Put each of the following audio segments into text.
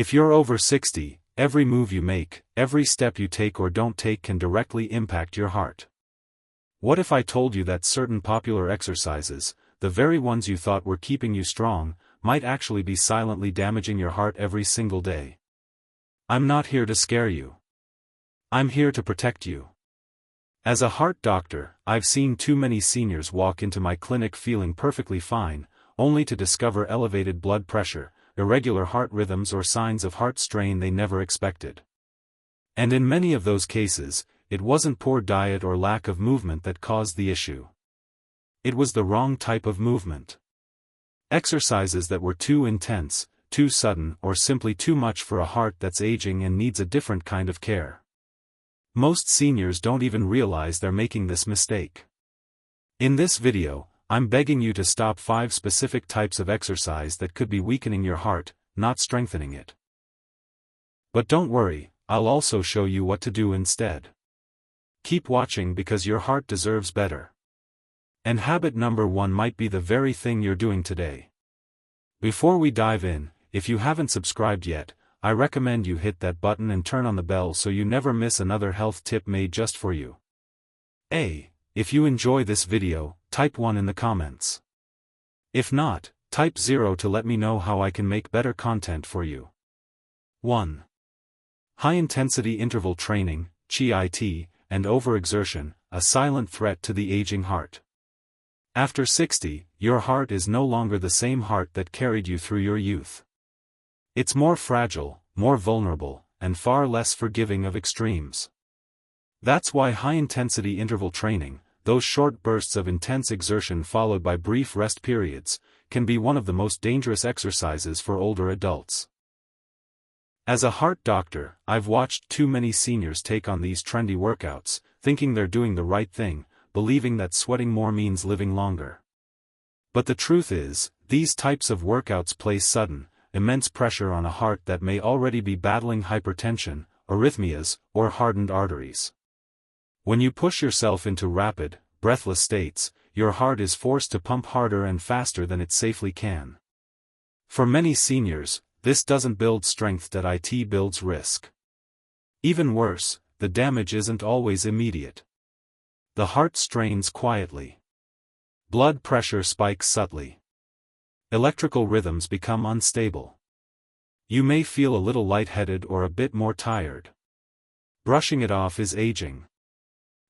If you're over 60, every move you make, every step you take or don't take can directly impact your heart. What if I told you that certain popular exercises, the very ones you thought were keeping you strong, might actually be silently damaging your heart every single day? I'm not here to scare you. I'm here to protect you. As a heart doctor, I've seen too many seniors walk into my clinic feeling perfectly fine, only to discover elevated blood pressure, irregular heart rhythms or signs of heart strain they never expected. And in many of those cases, it wasn't poor diet or lack of movement that caused the issue. It was the wrong type of movement. Exercises that were too intense, too sudden, or simply too much for a heart that's aging and needs a different kind of care. Most seniors don't even realize they're making this mistake. In this video, I'm begging you to stop 5 specific types of exercise that could be weakening your heart, not strengthening it. But don't worry, I'll also show you what to do instead. Keep watching because your heart deserves better. And habit number 1 might be the very thing you're doing today. Before we dive in, if you haven't subscribed yet, I recommend you hit that button and turn on the bell so you never miss another health tip made just for you. If you enjoy this video, type 1 in the comments. If not, type 0 to let me know how I can make better content for you. 1. High-intensity interval training, HIIT, and overexertion, a silent threat to the aging heart. After 60, your heart is no longer the same heart that carried you through your youth. It's more fragile, more vulnerable, and far less forgiving of extremes. That's why high-intensity interval training, those short bursts of intense exertion followed by brief rest periods, can be one of the most dangerous exercises for older adults. As a heart doctor, I've watched too many seniors take on these trendy workouts, thinking they're doing the right thing, believing that sweating more means living longer. But the truth is, these types of workouts place sudden, immense pressure on a heart that may already be battling hypertension, arrhythmias, or hardened arteries. When you push yourself into rapid, breathless states, your heart is forced to pump harder and faster than it safely can. For many seniors, this doesn't build strength, it builds risk. Even worse, the damage isn't always immediate. The heart strains quietly. Blood pressure spikes subtly. Electrical rhythms become unstable. You may feel a little lightheaded or a bit more tired. Brushing it off is aging.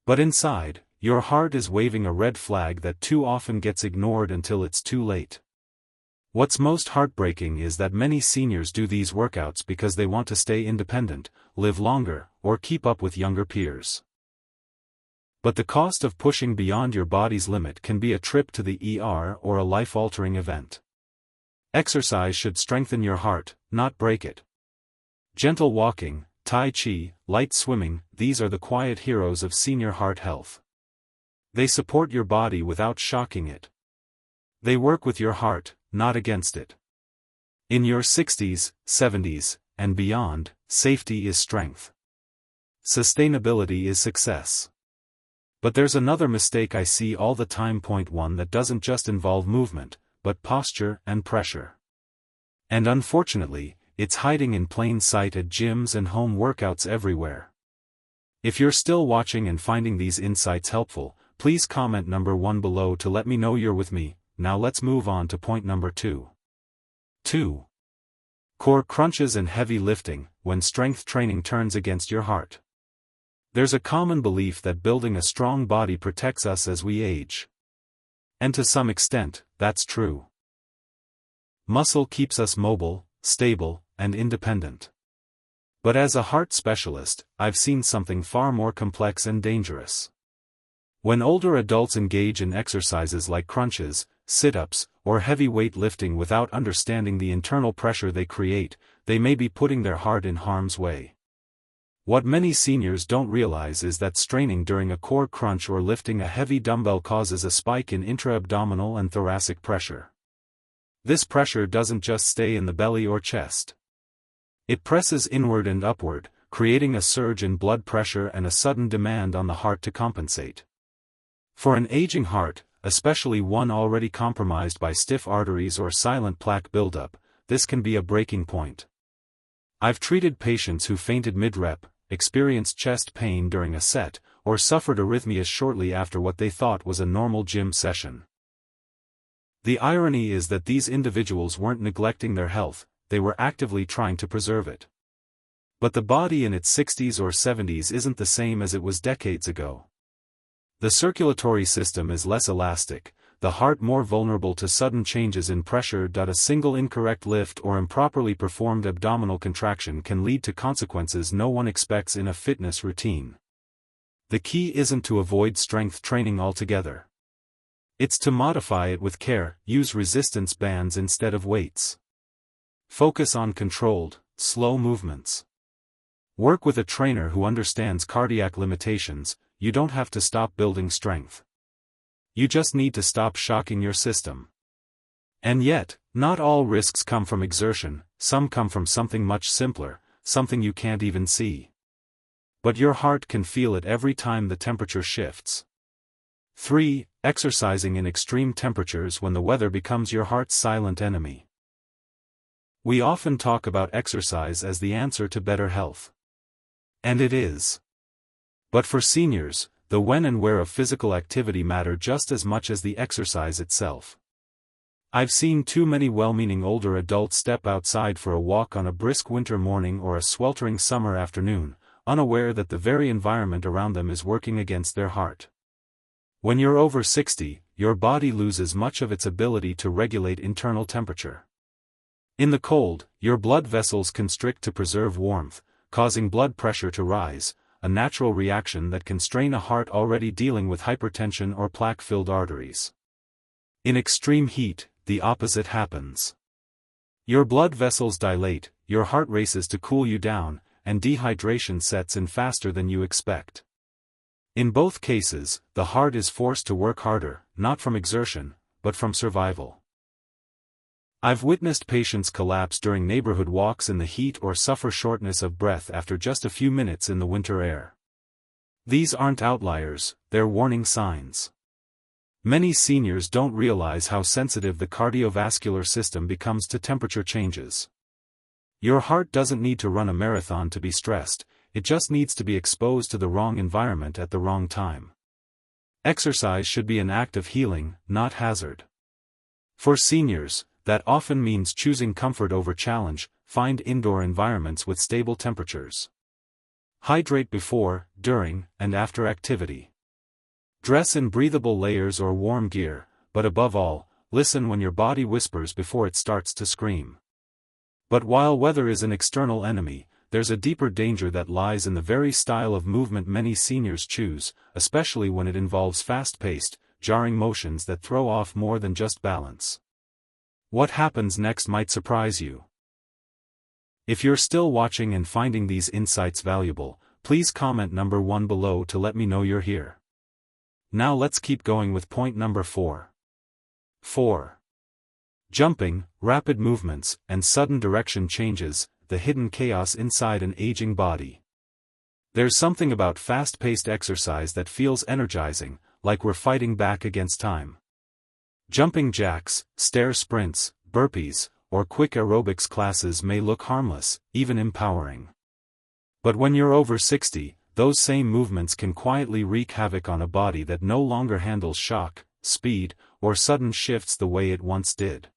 But inside, your heart is waving a red flag that too often gets ignored until it's too late. What's most heartbreaking is that many seniors do these workouts because they want to stay independent, live longer, or keep up with younger peers. But the cost of pushing beyond your body's limit can be a trip to the ER or a life-altering event. Exercise should strengthen your heart, not break it. Gentle walking, Tai Chi, light swimming, these are the quiet heroes of senior heart health. They support your body without shocking it. They work with your heart, not against it. In your 60s, 70s, and beyond, safety is strength. Sustainability is success. But there's another mistake I see all the time. Point 1 that doesn't just involve movement, but posture and pressure. And unfortunately, it's hiding in plain sight at gyms and home workouts everywhere. If you're still watching and finding these insights helpful, please comment number 1 below to let me know you're with me. Now let's move on to point number 2. 2. Core crunches and heavy lifting, when strength training turns against your heart. There's a common belief that building a strong body protects us as we age. And to some extent, that's true. Muscle keeps us mobile, stable, and independent. But as a heart specialist, I've seen something far more complex and dangerous. When older adults engage in exercises like crunches, sit-ups, or heavy weight lifting without understanding the internal pressure they create, they may be putting their heart in harm's way. What many seniors don't realize is that straining during a core crunch or lifting a heavy dumbbell causes a spike in intra-abdominal and thoracic pressure. This pressure doesn't just stay in the belly or chest. It presses inward and upward, creating a surge in blood pressure and a sudden demand on the heart to compensate. For an aging heart, especially one already compromised by stiff arteries or silent plaque buildup, this can be a breaking point. I've treated patients who fainted mid-rep, experienced chest pain during a set, or suffered arrhythmias shortly after what they thought was a normal gym session. The irony is that these individuals weren't neglecting their health, they were actively trying to preserve it. But the body in its 60s or 70s isn't the same as it was decades ago. The circulatory system is less elastic, the heart more vulnerable to sudden changes in pressure. A single incorrect lift or improperly performed abdominal contraction can lead to consequences no one expects in a fitness routine. The key isn't to avoid strength training altogether. It's to modify it with care, use resistance bands instead of weights. Focus on controlled, slow movements. Work with a trainer who understands cardiac limitations. You don't have to stop building strength. You just need to stop shocking your system. And yet, not all risks come from exertion, some come from something much simpler, something you can't even see. But your heart can feel it every time the temperature shifts. 3. Exercising in extreme temperatures when the weather becomes your heart's silent enemy. We often talk about exercise as the answer to better health. And it is. But for seniors, the when and where of physical activity matter just as much as the exercise itself. I've seen too many well-meaning older adults step outside for a walk on a brisk winter morning or a sweltering summer afternoon, unaware that the very environment around them is working against their heart. When you're over 60, your body loses much of its ability to regulate internal temperature. In the cold, your blood vessels constrict to preserve warmth, causing blood pressure to rise, a natural reaction that can strain a heart already dealing with hypertension or plaque-filled arteries. In extreme heat, the opposite happens. Your blood vessels dilate, your heart races to cool you down, and dehydration sets in faster than you expect. In both cases, the heart is forced to work harder, not from exertion, but from survival. I've witnessed patients collapse during neighborhood walks in the heat or suffer shortness of breath after just a few minutes in the winter air. These aren't outliers, they're warning signs. Many seniors don't realize how sensitive the cardiovascular system becomes to temperature changes. Your heart doesn't need to run a marathon to be stressed, it just needs to be exposed to the wrong environment at the wrong time. Exercise should be an act of healing, not hazard. For seniors, that often means choosing comfort over challenge. Find indoor environments with stable temperatures. Hydrate before, during, and after activity. Dress in breathable layers or warm gear, but above all, listen when your body whispers before it starts to scream. But while weather is an external enemy, there's a deeper danger that lies in the very style of movement many seniors choose, especially when it involves fast-paced, jarring motions that throw off more than just balance. What happens next might surprise you. If you're still watching and finding these insights valuable, please comment number 1 below to let me know you're here. Now let's keep going with point number 4. 4. Jumping, rapid movements, and sudden direction changes, the hidden chaos inside an aging body. There's something about fast-paced exercise that feels energizing, like we're fighting back against time. Jumping jacks, stair sprints, burpees, or quick aerobics classes may look harmless, even empowering. But when you're over 60, those same movements can quietly wreak havoc on a body that no longer handles shock, speed, or sudden shifts the way it once did.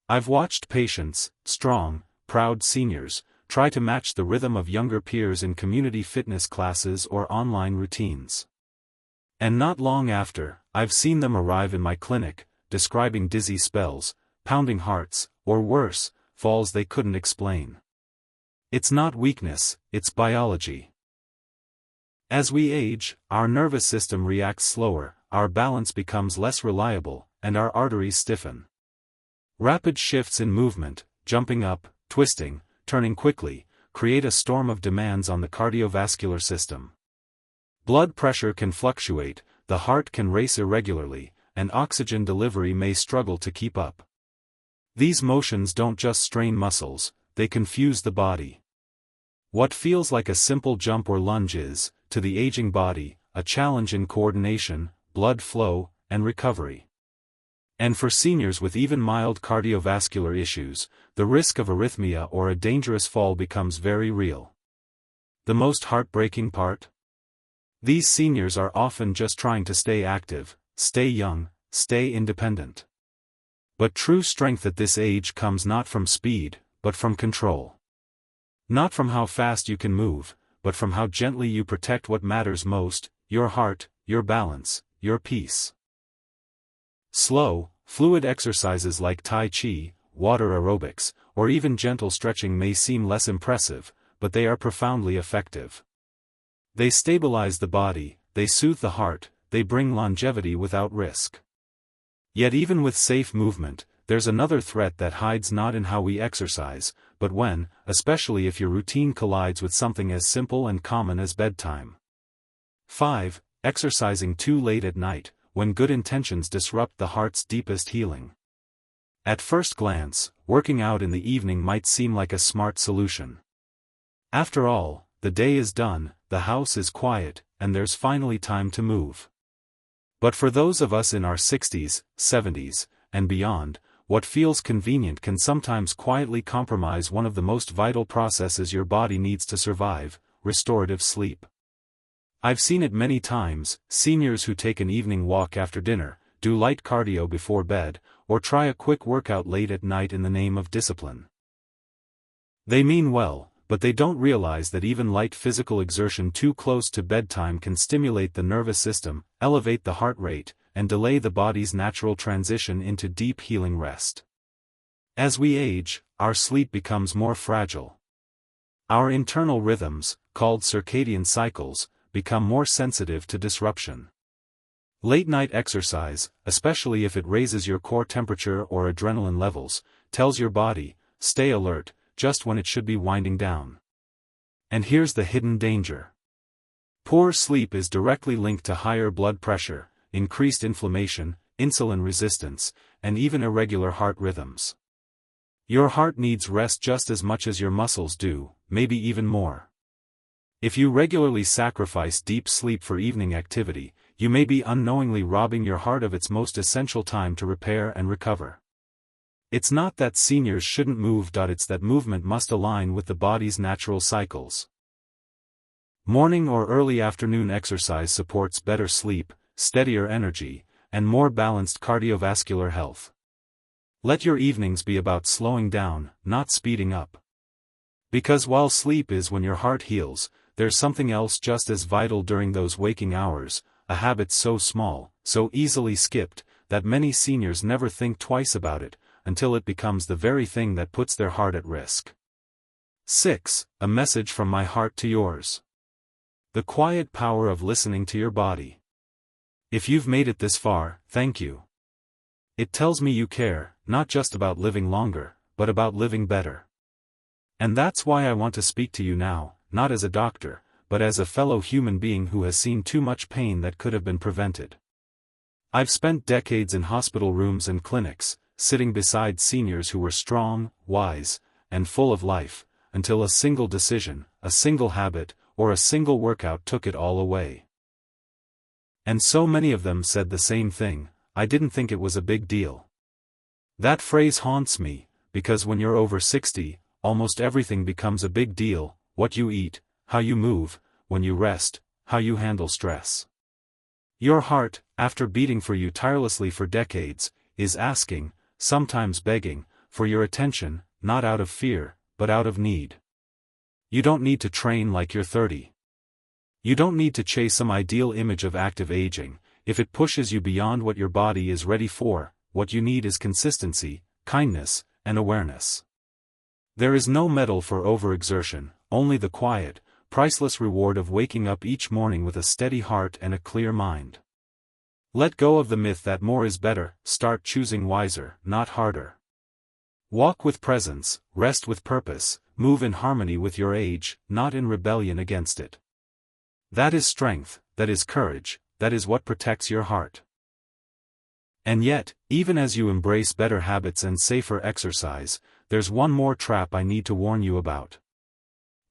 I've watched patients, strong, proud seniors, try to match the rhythm of younger peers in community fitness classes or online routines. And not long after, I've seen them arrive in my clinic, describing dizzy spells, pounding hearts, or worse, falls they couldn't explain. It's not weakness, it's biology. As we age, our nervous system reacts slower, our balance becomes less reliable, and our arteries stiffen. Rapid shifts in movement, jumping up, twisting, turning quickly, create a storm of demands on the cardiovascular system. Blood pressure can fluctuate, the heart can race irregularly, and oxygen delivery may struggle to keep up. These motions don't just strain muscles, they confuse the body. What feels like a simple jump or lunge is, to the aging body, a challenge in coordination, blood flow, and recovery. And for seniors with even mild cardiovascular issues, the risk of arrhythmia or a dangerous fall becomes very real. The most heartbreaking part? These seniors are often just trying to stay active, stay young, stay independent. But true strength at this age comes not from speed, but from control. Not from how fast you can move, but from how gently you protect what matters most: your heart, your balance, your peace. Slow, fluid exercises like Tai Chi, water aerobics, or even gentle stretching may seem less impressive, but they are profoundly effective. They stabilize the body, they soothe the heart, they bring longevity without risk. Yet even with safe movement, there's another threat that hides not in how we exercise, but when, especially if your routine collides with something as simple and common as bedtime. 5. Exercising too late at night, when good intentions disrupt the heart's deepest healing. At first glance, working out in the evening might seem like a smart solution. After all, the day is done, the house is quiet, and there's finally time to move. But for those of us in our 60s, 70s, and beyond, what feels convenient can sometimes quietly compromise one of the most vital processes your body needs to survive: restorative sleep. I've seen it many times: seniors who take an evening walk after dinner, do light cardio before bed, or try a quick workout late at night in the name of discipline. They mean well, but they don't realize that even light physical exertion too close to bedtime can stimulate the nervous system, elevate the heart rate, and delay the body's natural transition into deep healing rest. As we age, our sleep becomes more fragile. Our internal rhythms, called circadian cycles, become more sensitive to disruption. Late-night exercise, especially if it raises your core temperature or adrenaline levels, tells your body, stay alert, just when it should be winding down. And here's the hidden danger. Poor sleep is directly linked to higher blood pressure, increased inflammation, insulin resistance, and even irregular heart rhythms. Your heart needs rest just as much as your muscles do, maybe even more. If you regularly sacrifice deep sleep for evening activity, you may be unknowingly robbing your heart of its most essential time to repair and recover. It's not that seniors shouldn't move, it's that movement must align with the body's natural cycles. Morning or early afternoon exercise supports better sleep, steadier energy, and more balanced cardiovascular health. Let your evenings be about slowing down, not speeding up. Because while sleep is when your heart heals, there's something else just as vital during those waking hours: a habit so small, so easily skipped, that many seniors never think twice about it, until it becomes the very thing that puts their heart at risk. 6. A message from my heart to yours. The quiet power of listening to your body. If you've made it this far, thank you. It tells me you care, not just about living longer, but about living better. And that's why I want to speak to you now, not as a doctor, but as a fellow human being who has seen too much pain that could have been prevented. I've spent decades in hospital rooms and clinics, sitting beside seniors who were strong, wise, and full of life, until a single decision, a single habit, or a single workout took it all away. And so many of them said the same thing: I didn't think it was a big deal. That phrase haunts me, because when you're over 60, almost everything becomes a big deal: what you eat, how you move, when you rest, how you handle stress. Your heart, after beating for you tirelessly for decades, is asking, sometimes begging, for your attention, not out of fear, but out of need. You don't need to train like you're 30. You don't need to chase some ideal image of active aging. If it pushes you beyond what your body is ready for, what you need is consistency, kindness, and awareness. There is no medal for overexertion, only the quiet, priceless reward of waking up each morning with a steady heart and a clear mind. Let go of the myth that more is better, start choosing wiser, not harder. Walk with presence, rest with purpose, move in harmony with your age, not in rebellion against it. That is strength, that is courage, that is what protects your heart. And yet, even as you embrace better habits and safer exercise, there's one more trap I need to warn you about.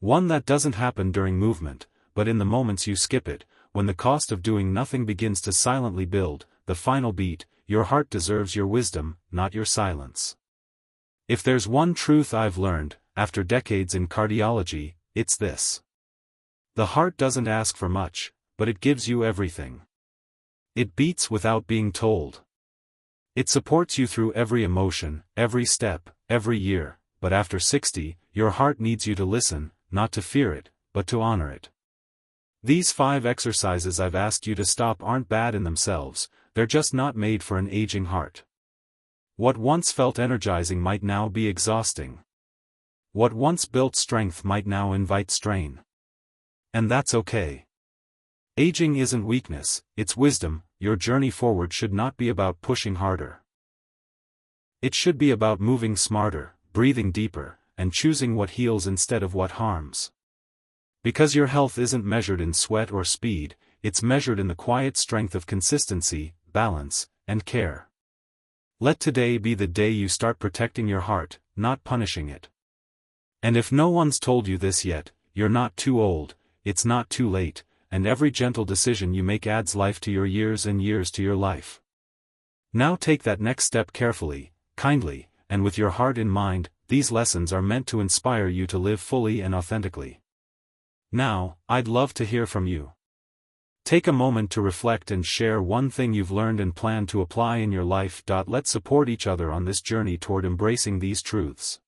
One that doesn't happen during movement, but in the moments you skip it, when the cost of doing nothing begins to silently build. The final beat: your heart deserves your wisdom, not your silence. If there's one truth I've learned, after decades in cardiology, it's this. The heart doesn't ask for much, but it gives you everything. It beats without being told. It supports you through every emotion, every step, every year, but after 60, your heart needs you to listen, not to fear it, but to honor it. These 5 exercises I've asked you to stop aren't bad in themselves, they're just not made for an aging heart. What once felt energizing might now be exhausting. What once built strength might now invite strain. And that's okay. Aging isn't weakness, it's wisdom. Your journey forward should not be about pushing harder. It should be about moving smarter, breathing deeper, and choosing what heals instead of what harms. Because your health isn't measured in sweat or speed, it's measured in the quiet strength of consistency, balance, and care. Let today be the day you start protecting your heart, not punishing it. And if no one's told you this yet, you're not too old, it's not too late, and every gentle decision you make adds life to your years and years to your life. Now take that next step carefully, kindly, and with your heart in mind. These lessons are meant to inspire you to live fully and authentically. Now, I'd love to hear from you. Take a moment to reflect and share one thing you've learned and plan to apply in your life. Let's support each other on this journey toward embracing these truths.